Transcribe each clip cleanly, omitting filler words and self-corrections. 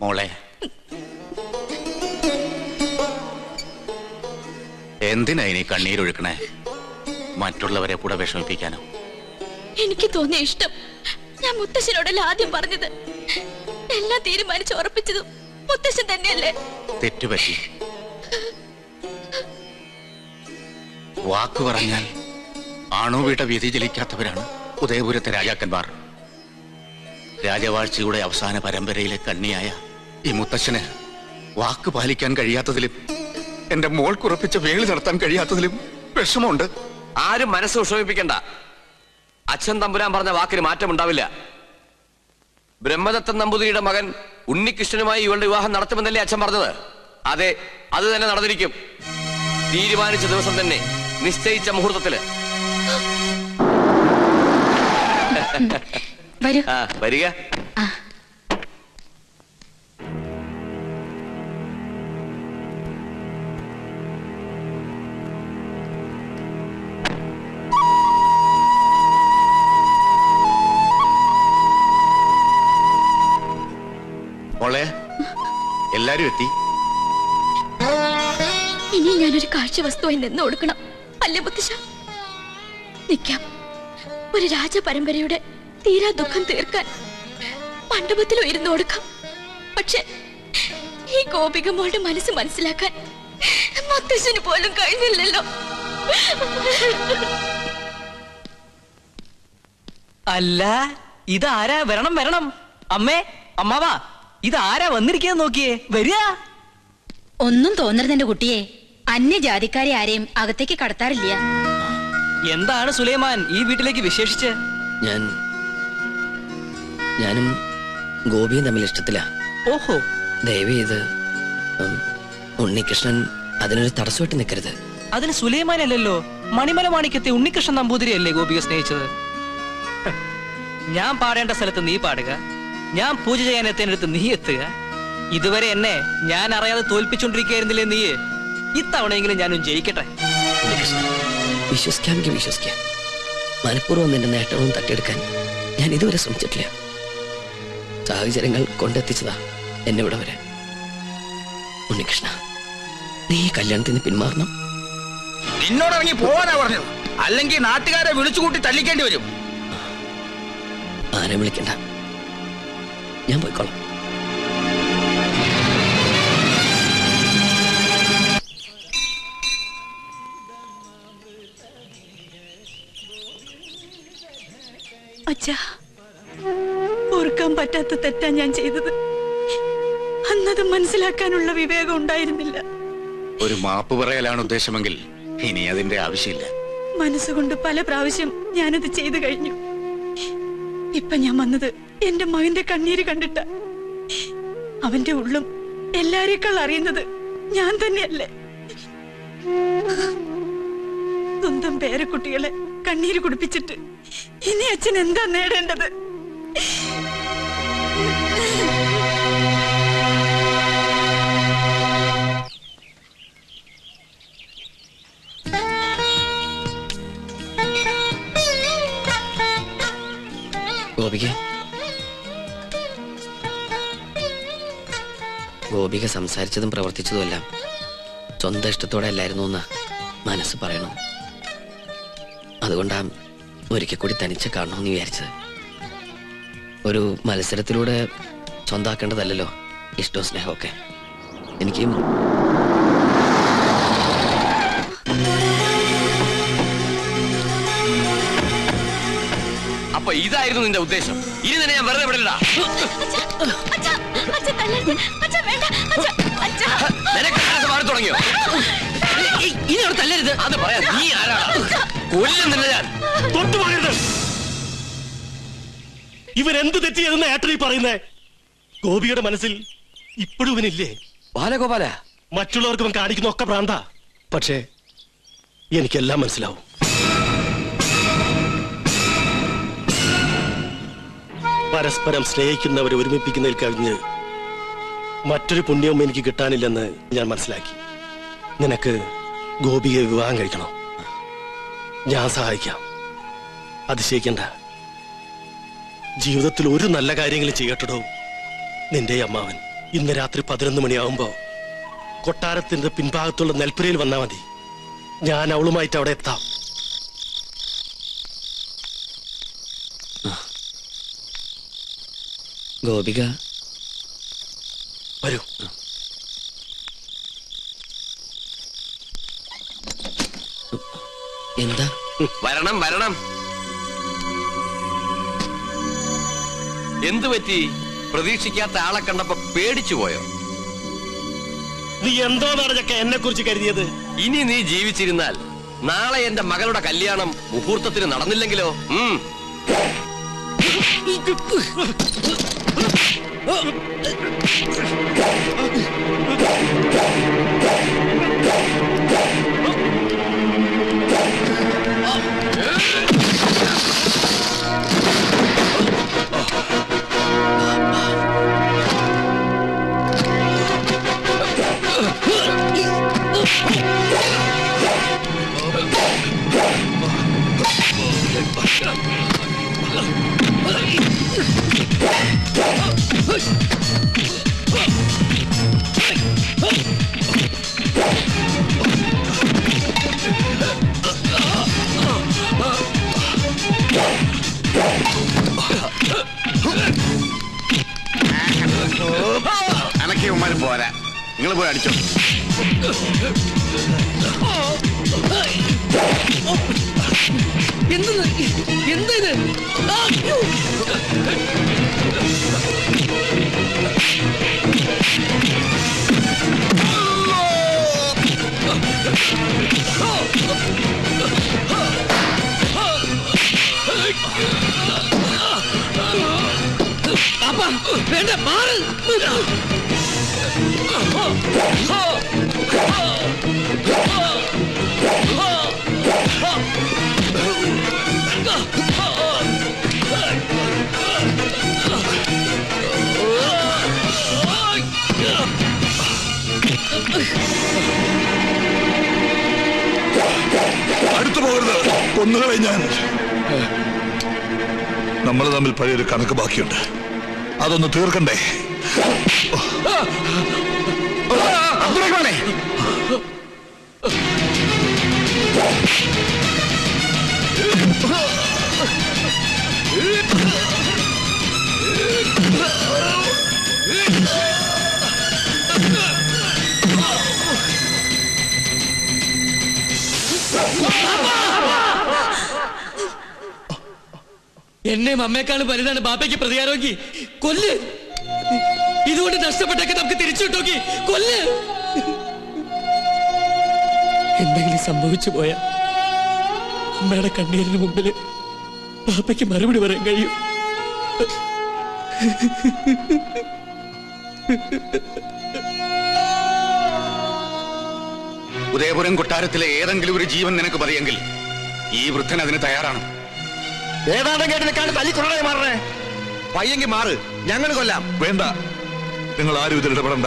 മോളെ, എന്തിനാ ഇനി കണ്ണീരൊഴുക്കണേ? മറ്റുള്ളവരെ കൂടെ വിഷമിപ്പിക്കാനോ? എനിക്ക് തോന്നിയ ഇഷ്ടം ഞാൻ മുത്തശ്ശനോടല്ല ആദ്യം പറഞ്ഞത്. എല്ലാം തീരുമാനിച്ച് ഉറപ്പിച്ചതും മുത്തശ്ശൻ തന്നെയല്ലേ? തെറ്റുപറ്റി. വാക്കു പറഞ്ഞാൽ ആണുവീട്ട വ്യതിചലിക്കാത്തവരാണ് ഉദയപുരത്തെ രാജാക്കന്മാർ. രാജവാഴ്ചയുടെ അവസാന പരമ്പരയിലെ കണ്ണിയായ ഈ മുത്തശ്ശന് വാക്ക് പാലിക്കാൻ കഴിയാത്തതിലും എന്റെ മോൾക്കുറപ്പിച്ച വേളി നടത്താൻ കഴിയാത്തതിലും വിഷമമുണ്ട്. ആരും മനസ്സ് വിഷമിപ്പിക്കണ്ട. അച്ഛൻ തമ്പുരാൻ പറഞ്ഞ വാക്കിന് മാറ്റമുണ്ടാവില്ല. ബ്രഹ്മദത്തൻ നമ്പൂതിരിയുടെ മകൻ ഉണ്ണികൃഷ്ണനുമായി ഇവളുടെ വിവാഹം നടത്തുമെന്നല്ലേ അച്ഛൻ പറഞ്ഞത്? അതെ, അത് തന്നെ നടന്നിരിക്കും. തീരുമാനിച്ച ദിവസം തന്നെ, നിശ്ചയിച്ച മുഹൂർത്തത്തില്. വരിക. മോളെ, എല്ലാരും എത്തി. ഇനി ഞാനൊരു കാഴ്ച വസ്തുവായി നിന്ന് കൊടുക്കണം അല്ലേ മുത്തശ്ശ? നിൽക്കാം. ഒരു രാജപരമ്പരയുടെ തീരാ ദുഃഖം തീർക്കാൻ മണ്ഡപത്തിലും ഇരുന്ന് കൊടുക്കാം. പക്ഷെ ഈ ഗോപിക മോളുടെ മനസ്സ് മനസ്സിലാക്കാൻ മുത്തശ്ശന് പോലും കഴിഞ്ഞില്ലല്ലോ. അല്ല, ഇതാരാ? വരണം വരണം. അമ്മേ, അമ്മാവാ, ഇതാരാ വന്നിരിക്കാൻ നോക്കിയേ? വരിക. ഒന്നും തോന്നരുത് എന്റെ കുട്ടിയെ. അന്യജാതിക്കാരെ ആരെയും അകത്തേക്ക് കടത്താറില്ല. എന്താണ് സുലൈമാൻ ഈ വീട്ടിലേക്ക് വിശേഷിച്ച്? ഞാനും ഗോപിയും തമ്മിൽ ഇഷ്ടത്തില്ല. ഓഹോ. ദയവ് ചെയ്ത് ഉണ്ണികൃഷ്ണൻ അതിനൊരു തടസ്സമായിട്ട് നിൽക്കരുത്. അതിന് സുലൈമാനല്ലല്ലോ, മണിമല മാണിക്കത്തെ ഉണ്ണികൃഷ്ണൻ നമ്പൂതിരി അല്ലേ ഗോപിക സ്നേഹിച്ചത്? ഞാൻ പാടേണ്ട സ്ഥലത്ത് നീ പാടുക, ഞാൻ പൂജ ചെയ്യാൻ എത്തേണ്ടടുത്ത് നീ എത്തുക. ഇതുവരെ എന്നെ ഞാൻ അറിയാതെ തോൽപ്പിച്ചോണ്ടിരിക്കുകയായിരുന്നില്ലേ നീ? ഇത്തവണയെങ്കിലും ഞാനും ജയിക്കട്ടെ. വിശ്വസിക്കാമെങ്കിൽ വിശ്വസിക്കാം. മനഃപൂർവ്വം നിന്റെ നേട്ടവും തട്ടിയെടുക്കാൻ ഞാൻ ഇതുവരെ ശ്രമിച്ചിട്ടില്ല. സാഹചര്യങ്ങൾ കൊണ്ടെത്തിച്ചതാ എന്നെ ഇവിടെ വരെ. ഉണ്ണികൃഷ്ണ, നീ കല്യാണത്തിന് പിന്മാറണം. നിന്നോടിറങ്ങി പോവാനാ പറഞ്ഞത്, അല്ലെങ്കിൽ നാട്ടുകാരെ വിളിച്ചുകൂട്ടി തല്ലിക്കേണ്ടി വരും. ആരെ വിളിക്കണ്ട, ഞാൻ പോയിക്കോളാം. അച്ഛാ, ഓർക്കാൻ പറ്റാത്ത തെറ്റാ ഞാൻ ചെയ്തത്. അന്നത് മനസ്സിലാക്കാനുള്ള വിവേകം ഉണ്ടായിരുന്നില്ല. ഒരു മാപ്പ് പറയലാണ് ഉദ്ദേശമെങ്കിൽ ഇനി അതിന്റെ ആവശ്യമില്ല. മനസ്സുകൊണ്ട് പല പ്രാവശ്യം ഞാനത് ചെയ്തു കഴിഞ്ഞു. ഇപ്പൊ ഞാൻ വന്നത് എന്റെ മകന്റെ കണ്ണീര് കണ്ടിട്ട. അവന്റെ ഉള്ളും എല്ലാരേക്കാൾ അറിയുന്നത് ഞാൻ തന്നെയല്ലേ. സ്വന്തം പേരക്കുട്ടികളെ കണ്ണീര് കുടിപ്പിച്ചിട്ട് ഇനി അച്ഛൻ എന്താ നേടേണ്ടത്? ഗോപിക സംസാരിച്ചതും പ്രവർത്തിച്ചതുമെല്ലാം സ്വന്തം ഇഷ്ടത്തോടെ അല്ലായിരുന്നു എന്ന് മനസ്സ് പറയണു. അതുകൊണ്ടാ ഒരിക്കൽ കൂടി തനിച്ച് കാണണമെന്ന് വിചാരിച്ചത്. ഒരു മത്സരത്തിലൂടെ സ്വന്തമാക്കേണ്ടതല്ലോ ഇഷ്ടവും സ്നേഹമൊക്കെ. എനിക്ക് അപ്പൊ ഇതായിരുന്നു നിന്റെ ഉദ്ദേശം? ഇനി തന്നെ ഞാൻ വെറുതെ വിടില്ല. മാറി തുടങ്ങിയോ? ഇനി അവിടെ തല്ലരുത്. അത് പറയാ. നീ ആരാണ്? കൊല്ലുന്നില്ല ഞാൻ. തൊട്ടു പറയരുത്. ഇവൻ എന്ത് തെറ്റിയതെന്ന് ഏട്ടനീ പറയുന്നേ? ഗോപിയുടെ മനസ്സിൽ ഇപ്പോഴും ഇവനില്ലേ? ബാലഗോപാല, മറ്റുള്ളവർക്ക് അവൻ കാണിക്കുന്ന ഒക്കെ ഭ്രാന്താ. പക്ഷേ എനിക്കെല്ലാം മനസ്സിലാവും. പരസ്പരം സ്നേഹിക്കുന്നവരെ ഒരുമിപ്പിക്കുന്നതിൽ കവിഞ്ഞ് മറ്റൊരു പുണ്യവും എനിക്ക് കിട്ടാനില്ലെന്ന് ഞാൻ മനസ്സിലാക്കി. നിനക്ക് ഗോപിയെ വിവാഹം കഴിക്കണം. ഞാൻ സഹായിക്കാം. അതിശയിക്കണ്ട. ജീവിതത്തിൽ ഒരു നല്ല കാര്യങ്ങളും ചെയ്യട്ടോ നിന്റെ അമ്മാവൻ. ഇന്ന് രാത്രി 11 മണിയാവുമ്പോ കൊട്ടാരത്തിന്റെ പിൻഭാഗത്തുള്ള നെൽപ്പുരയിൽ വന്നാ മതി. ഞാൻ അവളുമായിട്ട് അവിടെ എത്താം. ഗോപിക വരൂ. എന്താ? വരണം വരണം. എന്തു പറ്റി? പ്രതീക്ഷിക്കാത്ത ആളെ കണ്ടപ്പോ പേടിച്ചു പോയോ? നീ എന്തോന്നാണ് ചക്ക എന്നെ കുറിച്ച് കരുതിയത്? ഇനി നീ ജീവിച്ചിരുന്നാൽ നാളെ എന്റെ മകളുടെ കല്യാണം മുഹൂർത്തത്തിന് നടന്നില്ലെങ്കിലോ? അനക്കിയവന്മാര് പോരാ, നിങ്ങൾ പോയി അടിച്ചോ. എന്ത് വേണ്ട, മാറ്. അടുത്തു പോകരുത്, കൊന്നുകളെ ഞാൻ. നമ്മൾ തമ്മിൽ പഴയൊരു കണക്ക് ബാക്കിയുണ്ട്, അതൊന്ന് തീർക്കണ്ടേ? എന്നെ അമ്മയെക്കാളും വലുതാണ് ബാപ്പയ്ക്ക് പ്രതികാരമെങ്കി കൊല്ല്. ഇതുകൊണ്ട് നഷ്ടപ്പെട്ടൊക്കെ നമുക്ക് തിരിച്ചു കിട്ടോക്കി കൊല്ല്. എന്തെങ്കിലും സംഭവിച്ചു പോയാ അമ്മയുടെ കണ്ണീരിന് മുമ്പില് ബാപ്പയ്ക്ക് മറുപടി പറയാൻ കഴിയും. ഉദയപുരം കൊട്ടാരത്തിലെ ഏതെങ്കിലും ഒരു ജീവൻ നിനക്ക് മതിയെങ്കിൽ ഈ വൃദ്ധൻ അതിന് തയ്യാറാണ്. ഏതാണ്ട് കേട്ടിനെക്കാണ് തല്ലിക്കൊള്ളേ മാറണേ. പയ്യെങ്കിൽ മാറ്, ഞങ്ങൾ കൊല്ലാം. വേണ്ട, നിങ്ങൾ ആരും ഇതിൽ ഇടപെടണ്ട.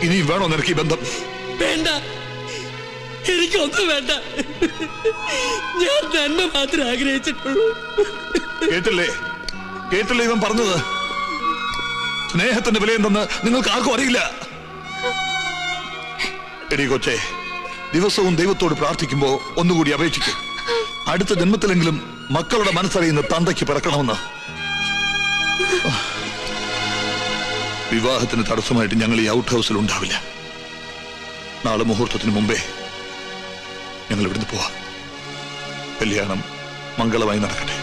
ഇനി വേണോ നിനക്ക് ഈ ബന്ധം? വേണ്ട, എനിക്കൊന്നും വേണ്ട. ഞാൻ തന്നെ മാത്രമേ ആഗ്രഹിച്ചിട്ടുള്ളൂ. കേട്ടില്ലേ, കേട്ടില്ലേ ഇവൻ പറഞ്ഞത്? സ്നേഹത്തിന്റെ വിലയെന്തെന്ന് നിങ്ങൾക്ക് ആർക്കും അറിയില്ല. എടി കൊച്ചേ, ദിവസവും ദൈവത്തോട് പ്രാർത്ഥിക്കുമ്പോ ഒന്നുകൂടി അപേക്ഷിക്കും, അടുത്ത ജന്മത്തിലെങ്കിലും മക്കളുടെ മനസ്സറിയുന്ന തന്തയ്ക്ക് പിറക്കണമെന്ന്. വിവാഹത്തിന് തടസ്സമായിട്ട് ഞങ്ങൾ ഈ ഔട്ട് ഹൗസിൽ ഉണ്ടാവില്ല. നാളെ മുഹൂർത്തത്തിന് മുമ്പേ ഞങ്ങൾ ഇവിടുന്ന് പോവാം. കല്യാണം മംഗളമായി നടക്കട്ടെ.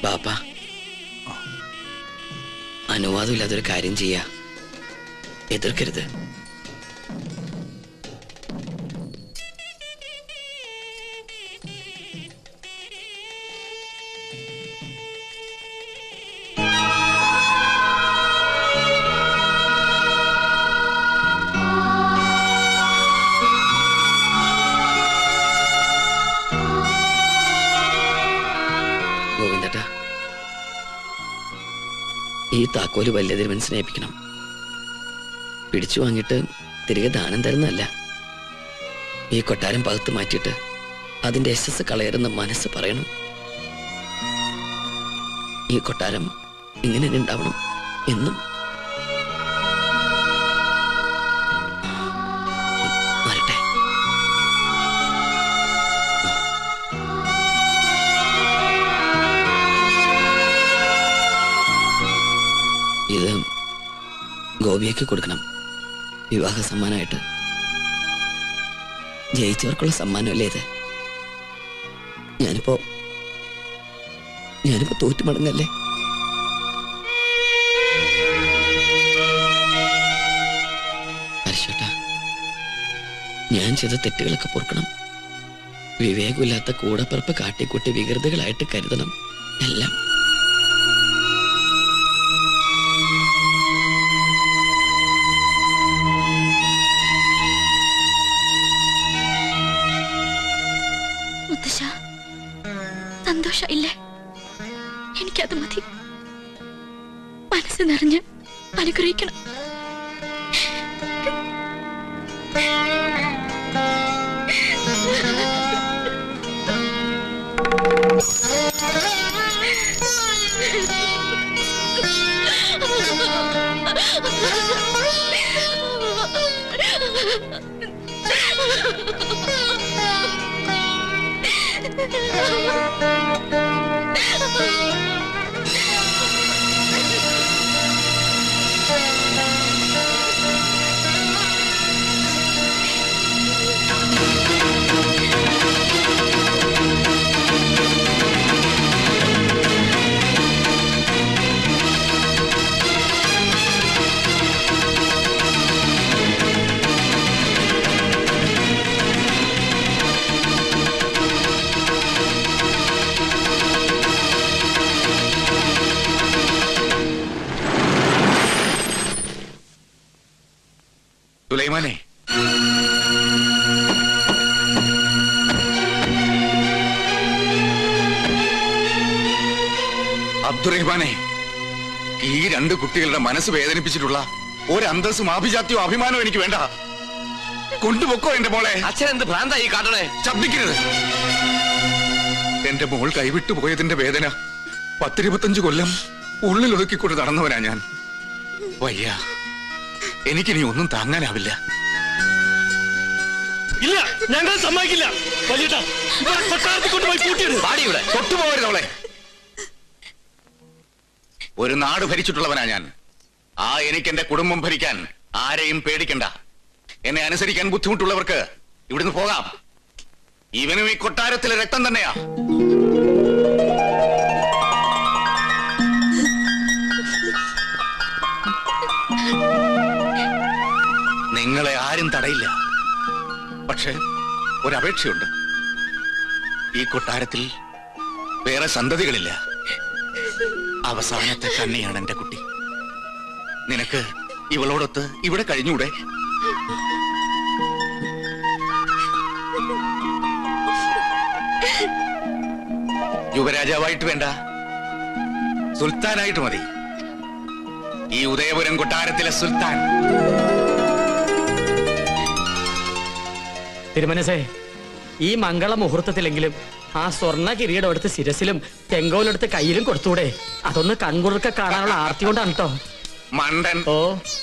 ബാപ്പ, അനുവാദമില്ലാത്തൊരു കാര്യം ചെയ്യാ, എതിർക്കരുത്. ഈ താക്കോല് വലിയ തിരുമൻ സ്നേഹിപ്പിക്കണം. പിടിച്ചു വാങ്ങിയിട്ട് തിരികെ ദാനം തരുന്നതല്ല. ഈ കൊട്ടാരം പകുത്ത് മാറ്റിയിട്ട് അതിന്റെ യശസ് കളയരുന്ന മനസ്സ് പറയണം. ഈ കൊട്ടാരം ഇങ്ങനെ ഉണ്ടാവണം എന്നും. വരട്ടെ. ഇത് ഗോപിയയ്ക്ക് കൊടുക്കണം, വിവാഹ സമ്മാനമായിട്ട്. ജയിച്ചവർക്കുള്ള സമ്മാനമല്ലേ ഇത്? ഞാനിപ്പോ തോറ്റുമടങ്ങല്ലേ? പരിശോട്ടാ, ഞാൻ ചെയ്ത തെറ്റുകളൊക്കെ പൊറുക്കണം. വിവേകമില്ലാത്ത കൂടപ്പിറപ്പ് കാട്ടിക്കൂട്ടി വികൃതികളായിട്ട് കരുതണം എല്ലാം. സന്തോഷമില്ലേ? എനിക്കത് മതി. മനസ്സ് നിറഞ്ഞ് അനുഗ്രഹിക്കണം. സുലൈമാനെ, അബ്ദുറഹ്മാനെ, ഈ രണ്ട് കുട്ടികളുടെ മനസ്സ് വേദനിപ്പിച്ചിട്ടുള്ള ഒരു അന്തസ്സും ആഭിജാത്യവും അഭിമാനവും എനിക്ക് വേണ്ട. കൊണ്ടുപൊക്കോ എന്റെ മോളെ. അച്ഛൻ എന്ത് ഭ്രാന്തായി കാട്ടണേ? ശബ്ദിക്കരുത്. എന്റെ മോൾ കൈവിട്ടു പോയതിന്റെ വേദന 10-25 കൊല്ലം ഉള്ളിൽ ഒതുക്കിക്കൊണ്ട് നടന്നവനാ ഞാൻ. വയ്യ, എനിക്കിനി ഒന്നും താങ്ങാനാവില്ല. ഇല്ല, ഞങ്ങൾ സമ്മതിക്കില്ല. തൊട്ടുപോകരുതവളെ. ഒരു നാട് ഭരിച്ചിട്ടുള്ളവനാ ഞാൻ. എനിക്ക് എന്റെ കുടുംബം ഭരിക്കാൻ ആരെയും പേടിക്കണ്ട. എന്നെ അനുസരിക്കാൻ ബുദ്ധിമുട്ടുള്ളവർക്ക് ഇവിടുന്ന് പോകാം. ഇവനും ഈ കൊട്ടാരത്തിലെ രക്തം തന്നെയാ. നിങ്ങളെ ആരും തടയില്ല. പക്ഷെ ഒരപേക്ഷയുണ്ട്. ഈ കൊട്ടാരത്തിൽ വേറെ സന്തതികളില്ല. അവസാനത്തെ കണ്ണിയാണ് എന്റെ കുട്ടി. നിനക്ക് ഇവളോടൊത്ത് ഇവിടെ കഴിഞ്ഞൂടെ? യുവരാജാവായിട്ട് വേണ്ട, സുൽത്താനായിട്ട് മതി. ഈ ഉദയപുരം കൊട്ടാരത്തിലെ സുൽത്താൻ. തിരുമനസേ, ഈ മംഗള മുഹൂർത്തത്തിലെങ്കിലും ആ സ്വർണ്ണ കിരീടം എടുത്ത് ശിരസിലും ചെങ്കോലെടുത്ത് കയ്യിലും കൊടുത്തൂടെ? അതൊന്ന് കൺകുളിർക്കെ കാണാനുള്ള ആർത്തി കൊണ്ടാണ് കേട്ടോ. മണ്ടൻ.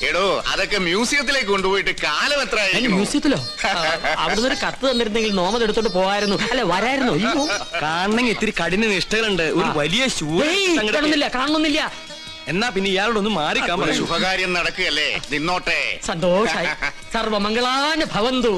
എടോ, അതൊക്കെ മ്യൂസിയത്തിലേക്ക് കൊണ്ടുപോയിട്ട് കാലം എത്ര? മ്യൂസിയത്തിലോ? അവിടുന്ന് ഒരു കത്ത് തന്നിരുന്നെങ്കിൽ നോമത് എടുത്തോണ്ട് പോകായിരുന്നു. അല്ലെ, വരായിരുന്നു. കാണണമെങ്കിൽ ഇത്തിരി കഠിന നിഷ്ഠകളുണ്ട്. ഒരു വലിയ കാണുന്നില്ല. എന്നാ പിന്നെ ഇയാളോടൊന്ന് മാറിക്കാൻ പറയും. ശുഭകാര്യം നടക്കുകയല്ലേ, നിന്നോട്ടെ. സന്തോഷായി. സർവമംഗളാന ഭവന്തു.